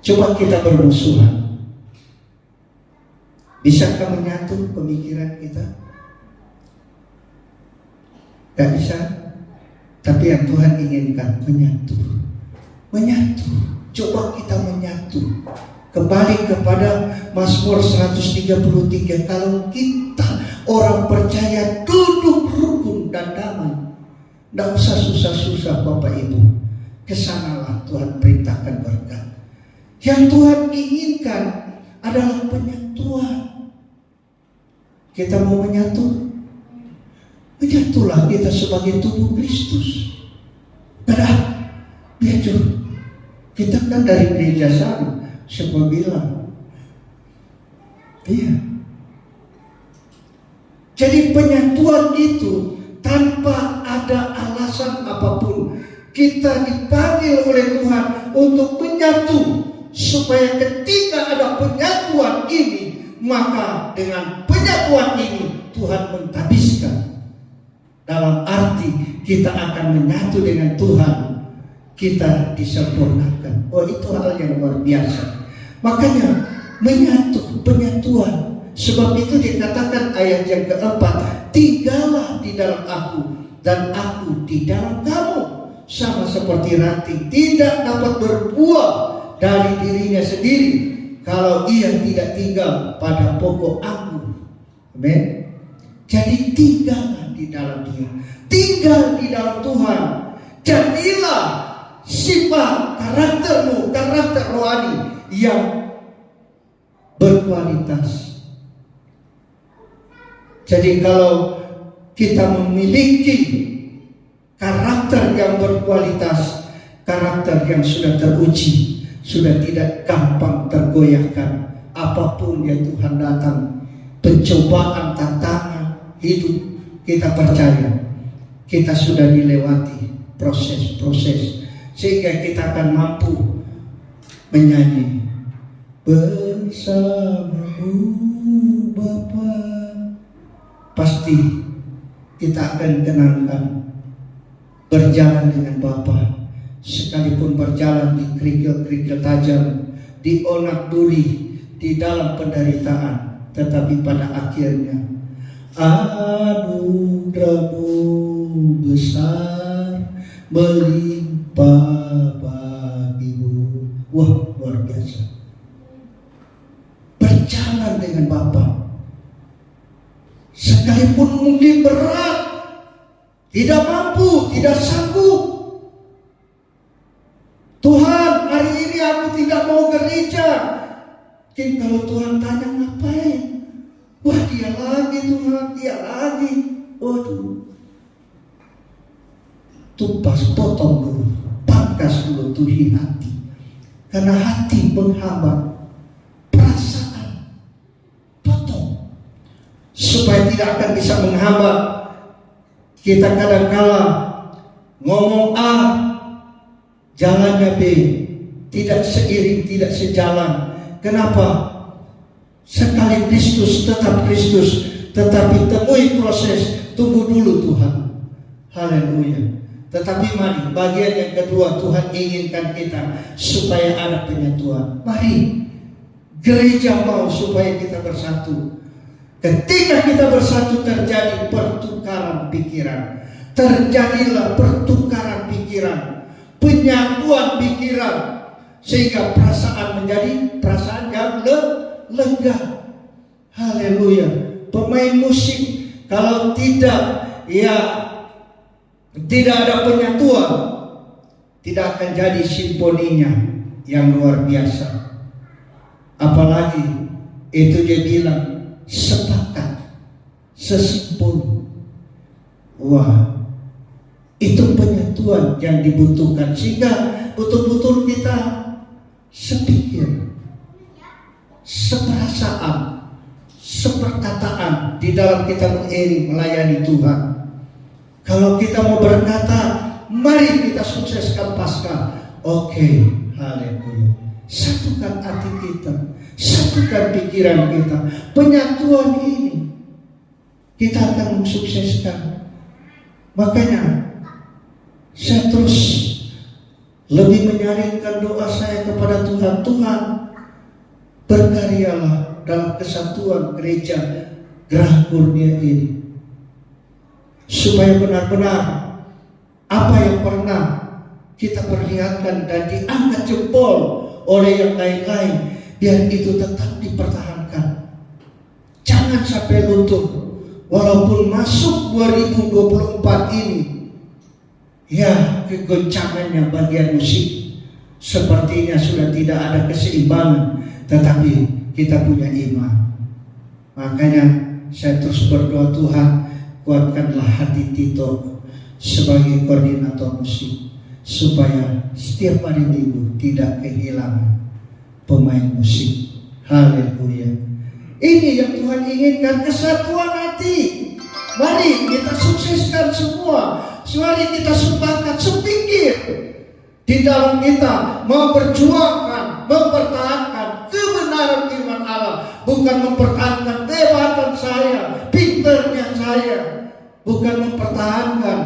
Coba kita bermusuhan, bisakah menyatu pemikiran kita? Tidak bisa. Tapi yang Tuhan inginkan menyatu. Menyatu. Coba kita menyatu. Kembali kepada Mazmur 133. Kalau kita orang percaya duduk rukun dan damai, tidak usah susah-susah Bapak Ibu. Kesanalah Tuhan perintahkan berkat. Yang Tuhan inginkan adalah penyatuan. Kita mau menyatu? Menyatulah kita sebagai tubuh Kristus. Padahal kita kan dari gereja sama, siapa bilang? Iya. Jadi penyatuan itu tanpa ada alasan apapun. Kita dipanggil oleh Tuhan untuk menyatu, supaya ketika ada penyatuan ini, maka dengan penyatuan ini Tuhan mentabiskan. Dalam arti kita akan menyatu dengan Tuhan, kita disempurnakan. Oh, itu hal yang luar biasa. Makanya menyatu, penyatuan. Sebab itu dikatakan ayat yang keempat, tinggallah di dalam aku dan aku di dalam kamu. Sama seperti ranting tidak dapat berbuah dari dirinya sendiri kalau ia tidak tinggal pada pokok anggur. Amen. Jadi tinggallah di dalam Dia, tinggal di dalam Tuhan. Jadilah sifat karaktermu, karakter rohani yang berkualitas. Jadi kalau kita memiliki karakter yang berkualitas, karakter yang sudah teruji, sudah tidak gampang tergoyahkan apapun yang Tuhan datang, pencobaan, tantangan hidup, kita percaya kita sudah dilewati proses-proses sehingga kita akan mampu menyanyi bersamamu Bapa. Pasti kita akan kenangkan berjalan dengan Bapa, sekalipun berjalan di kerikil-kerikil tajam, di onak duri, di dalam penderitaan, tetapi pada akhirnya anugerah-Mu besar melimpah bagimu. Wah, luar biasa. Berjalan dengan Bapa, sekalipun mungkin berat, tidak mampu, tidak sanggup. Tuhan, hari ini aku tidak mau gereja. Mungkin kalau Tuhan tanya ngapain? Wah, dia lagi Tuhan, dia lagi. Waduh. Tumpas, potong dulu, pangkas dulu tuhi hati. Karena hati menghambat, perasaan potong. Supaya tidak akan bisa menghambat, kita kadang-kala ngomong A, jalannya B, tidak seiring, tidak sejalan. Kenapa? Sekali Kristus, tetap Kristus, tetapi temui proses, tunggu dulu Tuhan. Haleluya. Tetapi mari, bagian yang kedua, Tuhan inginkan kita supaya ada penyatuan. Mari, gereja mau supaya kita bersatu. Ketika kita bersatu, terjadi pertukaran pikiran. Terjadilah pertukaran pikiran, penyatuan pikiran, sehingga perasaan menjadi perasaan yang lega. Haleluya. Pemain musik kalau tidak tidak ada penyatuan, tidak akan jadi simfoninya yang luar biasa. Apalagi itu dia bilang sepakat, sesimponi. Wah, itu penyatuan yang dibutuhkan, sehingga betul-betul kita sepikir, seperasaan, seperkataan di dalam kita mengiring melayani Tuhan. Kalau kita mau berkata, mari kita sukseskan Paskah. Oke, haleluya. Satukan hati kita, satukan pikiran kita. Penyatuan ini kita akan mensukseskan. Makanya saya terus lebih menyaringkan doa saya kepada Tuhan. Tuhan, berkaryalah dalam kesatuan gereja Gerah Kurnia ini, supaya benar-benar apa yang pernah kita perlihatkan dan diangkat jempol oleh yang lain-lain, biar itu tetap dipertahankan. Jangan sampai luntur. Walaupun masuk 2024 ini, ya kegoncangannya bagian musik sepertinya sudah tidak ada keseimbangan, tetapi kita punya iman. Makanya saya terus berdoa, Tuhan, kuatkanlah hati Tito sebagai koordinator musik, supaya setiap hari Minggu tidak kehilangan pemain musik. Haleluya. Ini yang Tuhan inginkan, kesatuan hati. Mari kita sukseskan semua. Mari kita sepakat, sepikir di dalam kita memperjuangkan, mempertahankan kebenaran firman Allah, bukan mempertahankan kehebatan saya, pinternya saya, bukan mempertahankan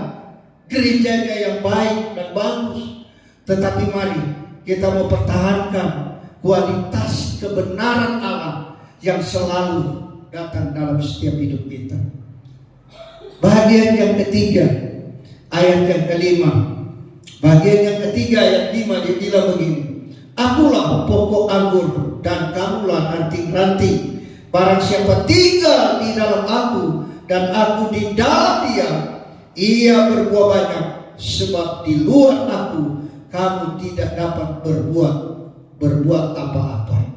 gerejanya yang baik dan bagus, tetapi mari kita mempertahankan kualitas kebenaran Allah yang selalu datang dalam setiap hidup kita. Bagian yang ketiga, ayat yang kelima. Bagian yang ketiga, ayat 5, dia bilang begini: Akulah pokok anggur dan kamulah ranting-ranting. Barang siapa tinggal di dalam aku dan aku di dalam dia, ia berbuah banyak. Sebab di luar aku kamu tidak dapat berbuat apa-apa.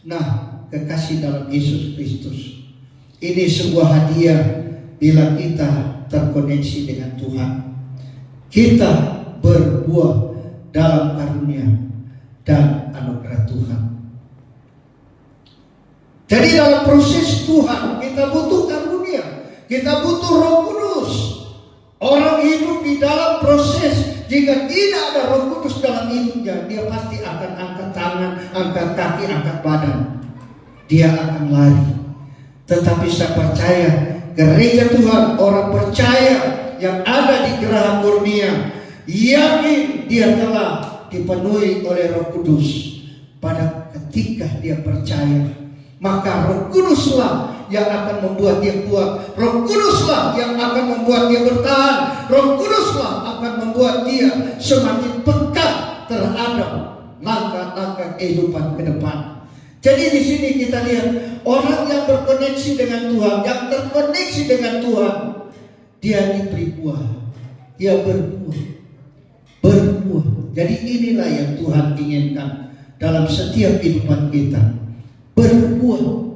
Nah, kekasih dalam Yesus Kristus, ini sebuah hadiah bila kita terkoneksi dengan Tuhan. Kita berbuah dalam karunia dan anugerah Tuhan. Jadi dalam proses Tuhan kita butuh karunia, kita butuh Roh Kudus. Orang hidup di dalam proses, jika tidak ada Roh Kudus dalam hidupnya, dia pasti akan angkat tangan, angkat kaki, angkat badan. Dia akan lari. Tetapi saya percaya gereja Tuhan, orang percaya yang ada di Geraha Kurnia, yakin dia telah dipenuhi oleh Roh Kudus. Pada ketika dia percaya, maka Roh Kuduslah yang akan membuat dia kuat. Roh Kuduslah yang akan membuat dia bertahan. Roh Kuduslah akan membuat dia semakin pekat terhadap langkah-langkah kehidupan ke depan. Jadi di sini kita lihat orang yang berkoneksi dengan Tuhan, yang terkoneksi dengan Tuhan, dia diberi buah, dia berbuah. Jadi inilah yang Tuhan inginkan dalam setiap kehidupan kita. Berbuah.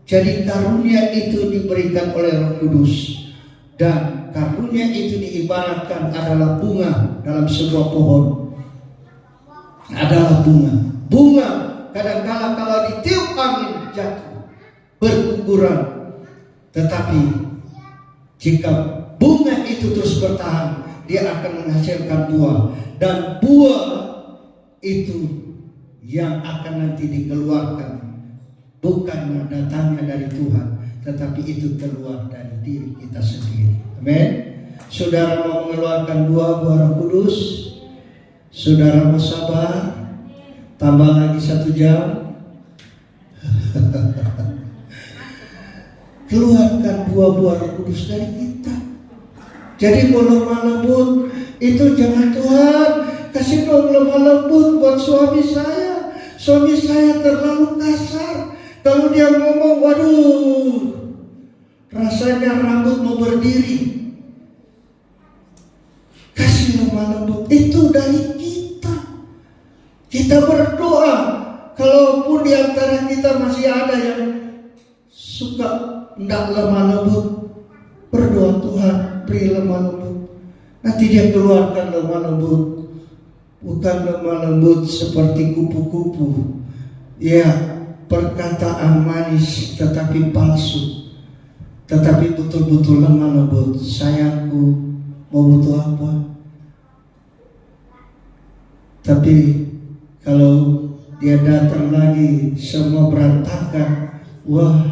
Jadi karunia itu diberikan oleh Roh Kudus, dan karunia itu diibaratkan adalah bunga dalam sebuah pohon. Adalah bunga kadang-kala kalau ditiup angin jatuh, berguguran. Tetapi jika bunga itu terus bertahan, dia akan menghasilkan buah, dan buah itu yang akan nanti dikeluarkan bukan datangnya dari Tuhan, tetapi itu keluar dari diri kita sendiri. Amin. Saudara mau mengeluarkan buah Roh Kudus, saudara mau sabar, tambah lagi 1 jam. Keluarkan buah-buah Roh Kudus dari kita. Jadi lemah lembut itu jangan, Tuhan kasih dong lemah lembut buat suami saya. Suami saya terlalu kasar. Kalau dia ngomong, waduh, rasanya rambut mau berdiri. Kasih lemah lembut itu dari kita. Kita berdoa. Kalaupun di antara kita masih ada yang suka tidak lemah lembut, berdoa, Tuhan beri lemah lembut. Nanti dia keluarkan lemah lembut. Bukan lemah lembut seperti kupu-kupu, ya, perkataan manis tetapi palsu. Tetapi betul-betul lemah lembut. Sayangku, mau butuh apa? Tapi kalau dia datang lagi semua berantakan, wah,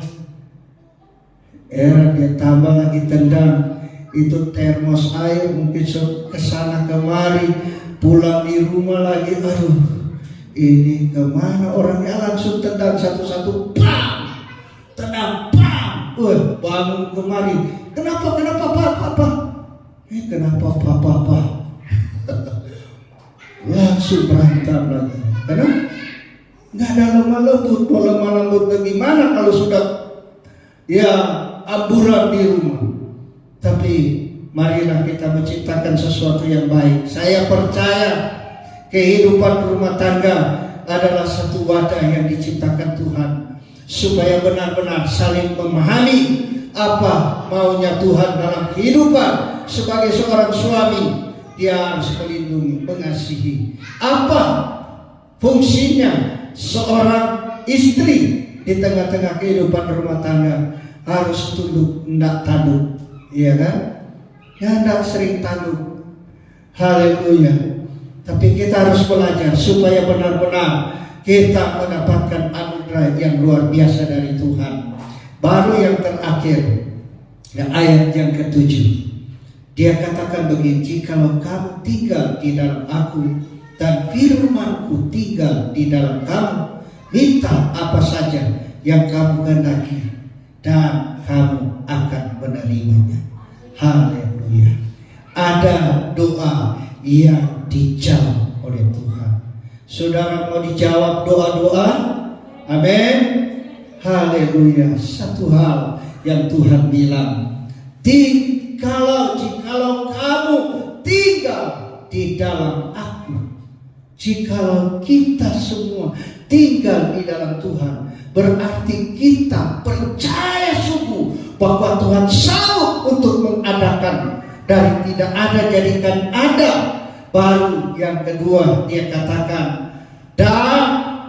dia tambah lagi tendang itu termos air, mungkin kesana kemari. Pulang di rumah lagi, aduh, ini kemana orangnya, langsung tendang satu-satu, bam, tendang, bam, bangun kemari. Kenapa Pak? Kenapa Pak? Langsung berantem lagi. Karena nggak ada lemah lembut. Mau lemah lembut bagaimana kalau sudah ya amburan di rumah? Tapi marilah kita menciptakan sesuatu yang baik. Saya percaya kehidupan rumah tangga adalah satu wadah yang diciptakan Tuhan, supaya benar-benar saling memahami apa maunya Tuhan dalam kehidupan. Sebagai seorang suami, dia harus melindungi, mengasihi. Apa fungsinya seorang istri di tengah-tengah kehidupan rumah tangga? Harus tunduk, tidak tanduk, iya kan? Ya, tidak sering tanduk. Haleluya. Tapi kita harus belajar supaya benar-benar kita mendapatkan anugerah yang luar biasa dari Tuhan. Baru yang terakhir, ayat yang ke-7. Dia katakan begini, jikalau kamu tinggal di dalam aku dan firman-Ku tinggal di dalam kamu, minta apa saja yang kamu kehendaki dan kamu akan menerimanya. Haleluya. Ada doa yang dijawab oleh Tuhan. Saudara mau dijawab doa-doa? Amin. Haleluya. Satu hal yang Tuhan bilang, jikalau kamu tinggal di dalam aku, jikalau kita semua tinggal di dalam Tuhan, berarti kita percaya sungguh bahwa Tuhan sanggup untuk mengadakan dari tidak ada jadikan ada. Baru yang kedua dia katakan, dan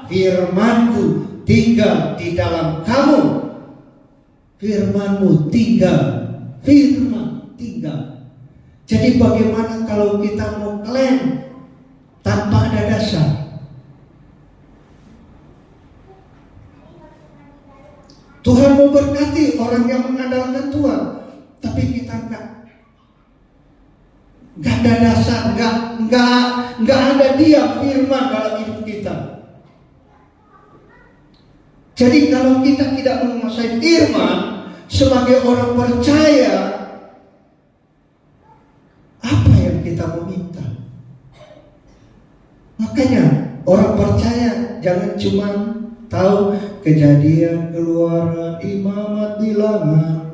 firman-Ku tinggal di dalam kamu. Firman-Mu tinggal. Firman tinggal. Jadi bagaimana kalau kita mau klaim tanpa ada dasar? Tuhan mau berkati orang yang mengandalkan Tuhan, tapi kita nggak ada dasar, nggak ada dia firman dalam hidup kita. Jadi kalau kita tidak menguasai firman sebagai orang percaya, apa yang kita meminta? Makanya orang percaya jangan cuma tahu Kejadian, Keluaran, Imamat, Bilangan,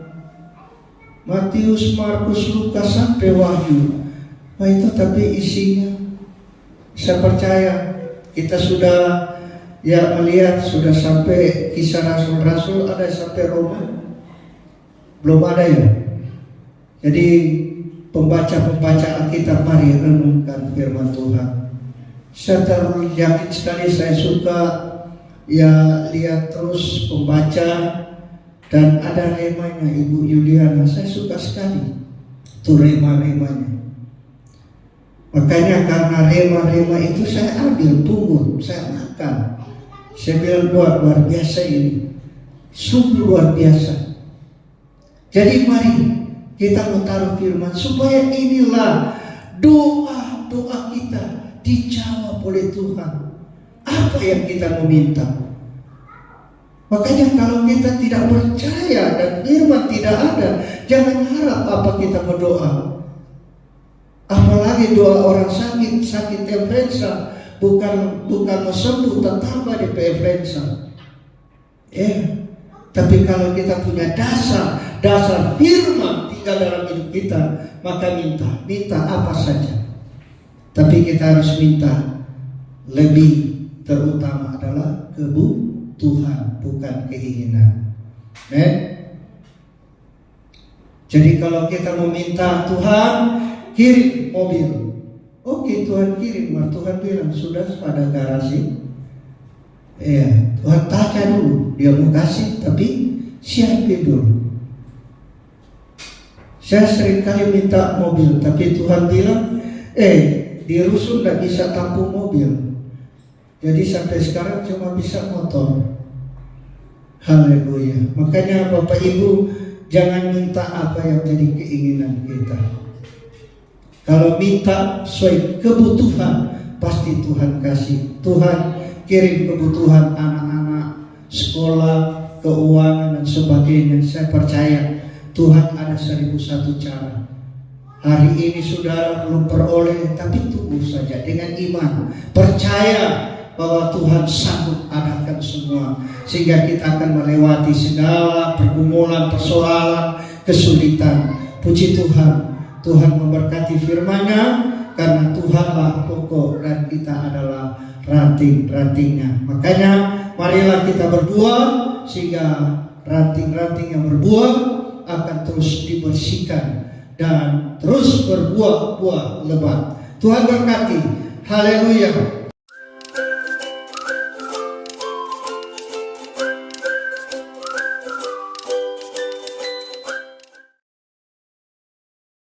Matius, Markus, Lukas sampai Wahyu. Nah itu tapi isinya, saya percaya kita sudah melihat sudah sampai Kisah Rasul-Rasul, ada sampai Roma, belum ada ya. Jadi pembaca Alkitab, mari renungkan firman Tuhan. Saya terlalu yakin sekali, saya suka lihat terus pembaca, dan ada remanya Ibu Yuliana, saya suka sekali itu remanya. Makanya karena rema itu saya ambil, pungut, saya makan. Saya bilang luar biasa ini, sungguh luar biasa. Jadi mari kita taruh firman supaya inilah doa kita dijawab oleh Tuhan. Apa yang kita meminta? Makanya kalau kita tidak percaya dan firman tidak ada, jangan harap apa kita berdoa. Apalagi doa orang sakit influenza, bukan mau sembuh, tetambah di influenza. Tapi kalau kita punya dasar firman tinggal dalam hidup kita, maka minta apa saja. Tapi kita harus minta lebih, terutama adalah kebutuhan, bukan keinginan. Jadi kalau kita meminta Tuhan kirim mobil, oke Tuhan kirim, Tuhan bilang sudah pada garasi. Tuhan tanya dulu, dia mau kasih tapi siapin dulu. Saya sering kali minta mobil, tapi Tuhan bilang, di rusun tidak bisa tampung mobil. Jadi sampai sekarang cuma bisa motor. Haleluya. Makanya Bapak Ibu jangan minta apa yang jadi keinginan kita. Kalau minta sesuai kebutuhan, pasti Tuhan kasih. Tuhan kirim kebutuhan anak-anak, sekolah, keuangan dan sebagainya. Saya percaya Tuhan ada 1001 cara. Hari ini saudara belum peroleh, tapi tunggu saja dengan iman, percaya bahwa Tuhan sanggup adakan semua, sehingga kita akan melewati segala pergumulan, persoalan, kesulitan. Puji Tuhan, Tuhan memberkati firman-Nya, karena Tuhanlah pokok dan kita adalah ranting-rantingnya. Makanya marilah kita berbuah, sehingga ranting-ranting yang berbuah akan terus dibersihkan dan terus berbuah-buah lebat. Tuhan berkati. Haleluya.